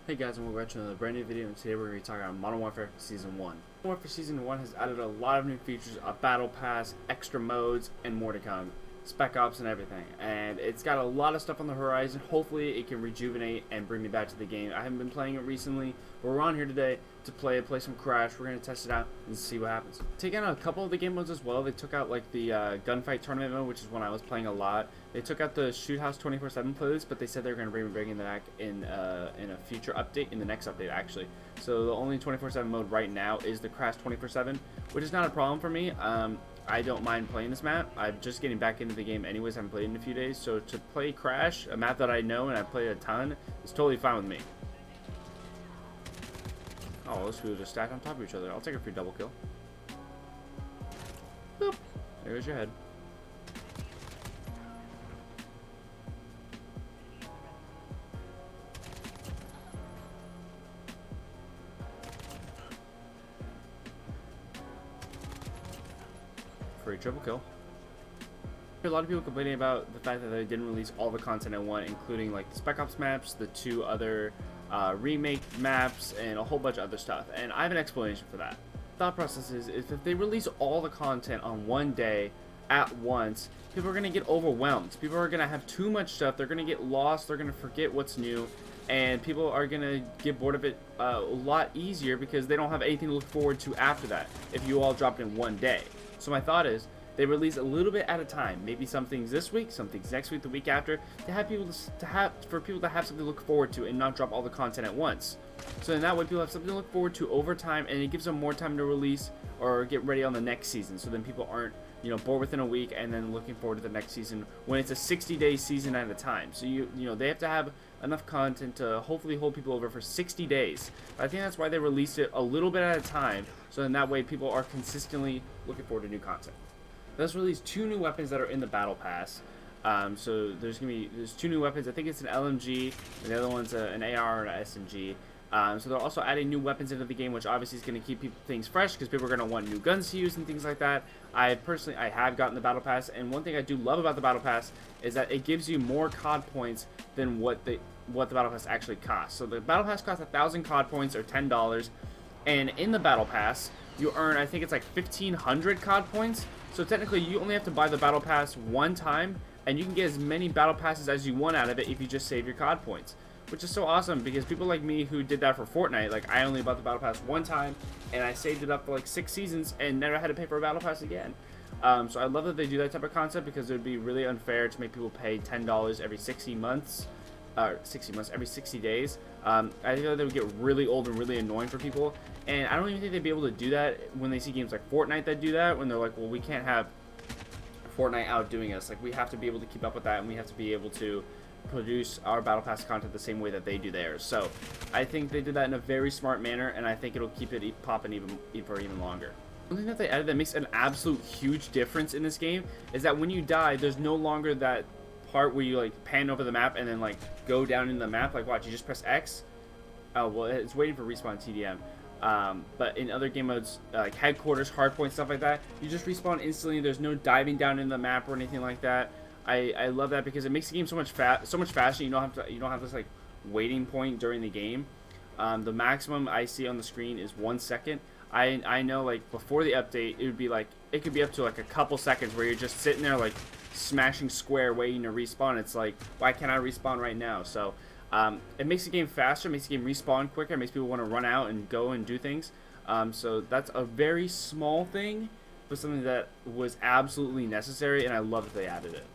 Hey guys, and welcome back to another brand new video, and today we're going to be talking about Modern Warfare Season 1. Modern Warfare Season 1 has added a lot of new features, a battle pass, extra modes, and more to come. Spec Ops and everything. And it's got a lot of stuff on the horizon. Hopefully it can rejuvenate and bring me back to the game. I haven't been playing it recently, but we're on here today to play some Crash. We're going to test it out and see what happens. Taking out a couple of the game modes as well. They took out like the gunfight tournament mode, which is one I was playing a lot. They took out the Shoot House 24/7 playlist, but they said they're going to bring it back in a future update, in the next update actually. So the only 24/7 mode right now is the Crash 24/7, which is not a problem for me. I don't mind playing this map. I'm just getting back into the game anyways. I haven't played in a few days, so to play Crash, a map that I know and I play a ton, is totally fine with me. Oh, those people just stacked on top of each other. I'll take a free double kill. Boop. There's your head. Free triple kill. A lot of people complaining about the fact that they didn't release all the content I want, including like the Spec Ops maps, the 2 other remake maps, and a whole bunch of other stuff. And I have an explanation for that. Thought process is if they release all the content on one day at once, people are going to get overwhelmed. People are going to have too much stuff. They're going to get lost. They're going to forget what's new. And people are going to get bored of it a lot easier because they don't have anything to look forward to after that if you all drop it in one day. So my thought is they release a little bit at a time. Maybe some things this week, some things next week, the week after, to have people for people to have something to look forward to and not drop all the content at once. So in that way, people have something to look forward to over time, and it gives them more time to release or get ready on the next season. So then people aren't, bored within a week and then looking forward to the next season when it's a 60-day season at a time. So they have to have enough content to hopefully hold people over for 60 days. But I think that's why they released it a little bit at a time. So in that way, people are consistently looking forward to new content. Let's release 2 new weapons that are in the battle pass. So there's 2 new weapons. I think it's an LMG, and the other one's an AR or an SMG. So they're also adding new weapons into the game, which obviously is going to keep things fresh because people are going to want new guns to use and things like that. I have gotten the battle pass, and one thing I do love about the battle pass is that it gives you more COD points than what the battle pass actually costs. So the battle pass costs 1,000 COD points or $10, and in the battle pass you earn, I think it's like 1,500 COD points. So technically you only have to buy the battle pass one time, and you can get as many battle passes as you want out of it if you just save your COD points, which is so awesome because people like me who did that for Fortnite, like I only bought the battle pass one time and I saved it up for like 6 seasons and never had to pay for a battle pass again. So I love that they do that type of concept because it would be really unfair to make people pay $10 every 60 months, every 60 days. I think that would get really old and really annoying for people, and I don't even think they'd be able to do that when they see games like Fortnite that do that, when they're like, well, we can't have Fortnite outdoing us. Like, we have to be able to keep up with that, and we have to be able to produce our battle pass content the same way that they do theirs. So I think they did that in a very smart manner, and I think it'll keep it popping for even longer. One thing that they added that makes an absolute huge difference in this game is that when you die, there's no longer that part where you like pan over the map and then like go down in the map. Like, watch, you just press X. Oh, well, it's waiting for respawn TDM. But in other game modes, like headquarters, hardpoint, stuff like that, you just respawn instantly. There's no diving down in the map or anything like that. I love that because it makes the game so much faster. You don't have this like waiting point during the game. The maximum I see on the screen is 1 second. I know like before the update it could be up to like a couple seconds where you're just sitting there like smashing square waiting to respawn. It's like, why can't I respawn right now? So it makes the game faster, makes the game respawn quicker, makes people want to run out and go and do things. So that's a very small thing, but something that was absolutely necessary, and I love that they added it.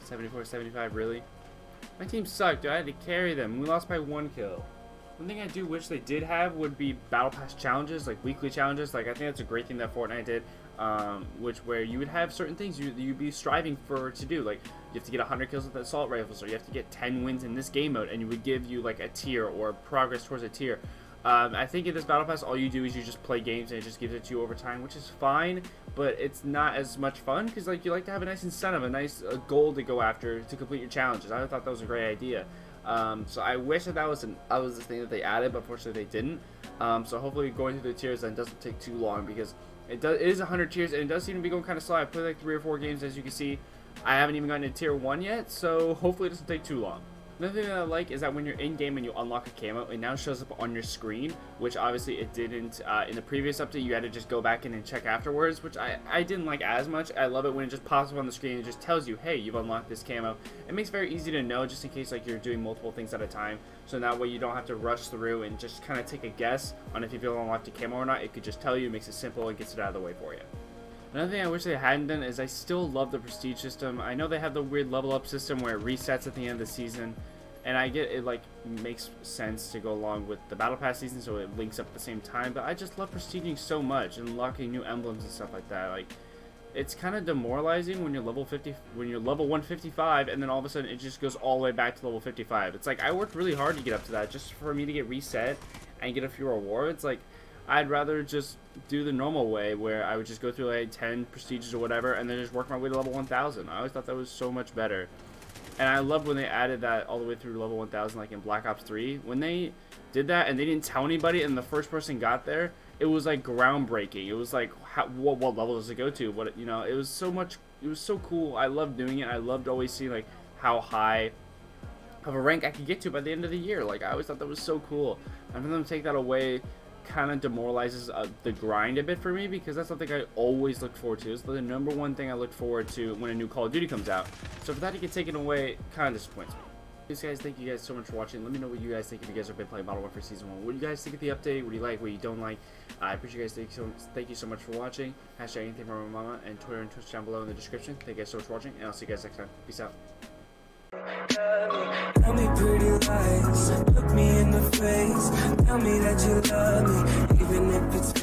74-75, really? My team sucked, dude. I had to carry them. We lost by 1 kill. One thing I do wish they did have would be battle pass challenges, like weekly challenges. Like, I think that's a great thing that Fortnite did, where you would have certain things you'd be striving to do. Like, you have to get 100 kills with assault rifles, or you have to get 10 wins in this game mode, and you would give you like a tier or progress towards a tier. I think in this battle pass, all you do is you just play games and it just gives it to you over time, which is fine, but it's not as much fun because like you like to have a nice incentive, a nice goal to go after to complete your challenges. I thought that was a great idea. So I wish that was the thing that they added, but unfortunately they didn't. So hopefully going through the tiers then doesn't take too long because it is 100 tiers and it does seem to be going kind of slow. I played like 3 or 4 games, as you can see. I haven't even gotten to tier 1 yet, so hopefully it doesn't take too long. Another thing that I like is that when you're in game and you unlock a camo, it now shows up on your screen, which obviously it didn't in the previous update. You had to just go back in and check afterwards, which I didn't like as much. I love it when it just pops up on the screen and just tells you, hey, you've unlocked this camo. It makes it very easy to know, just in case like you're doing multiple things at a time. So that way you don't have to rush through and just kind of take a guess on if you've unlocked a camo or not. It could just tell you, makes it simple, and gets it out of the way for you. Another thing I wish they hadn't done is I still love the prestige system. I know they have the weird level up system where it resets at the end of the season, and I get it, like, makes sense to go along with the battle pass season, so it links up at the same time, but I just love prestiging so much and unlocking new emblems and stuff like that. Like, it's kind of demoralizing when you're level 155 and then all of a sudden it just goes all the way back to level 55. It's like I worked really hard to get up to that just for me to get reset and get a few rewards. Like, I'd rather just do the normal way where I would just go through like 10 prestiges or whatever and then just work my way to level 1000. I always thought that was so much better. And I love when they added that all the way through level 1000, like in Black Ops 3. When they did that and they didn't tell anybody and the first person got there, it was like groundbreaking. It was like, what level does it go to? What, you know, it was so much, it was so cool. I loved doing it. I loved always seeing like how high of a rank I could get to by the end of the year. Like, I always thought that was so cool. And for them to take that away kind of demoralizes the grind a bit for me, because that's something I always look forward to. It's the number one thing I look forward to when a new Call of Duty comes out. So for that to get taken away kind of disappoints me. Guys, thank you guys so much for watching. Let me know what you guys think if you guys have been playing Modern Warfare Season 1. What do you guys think of the update? What do you like? What you don't like? I appreciate you guys. Thank you so much for watching. Hashtag anything from my mama, and Twitter and Twitch down below in the description. Thank you guys so much for watching, and I'll see you guys next time. Peace out. Tell me pretty lies, look me in the face. Tell me that you love me, even if it's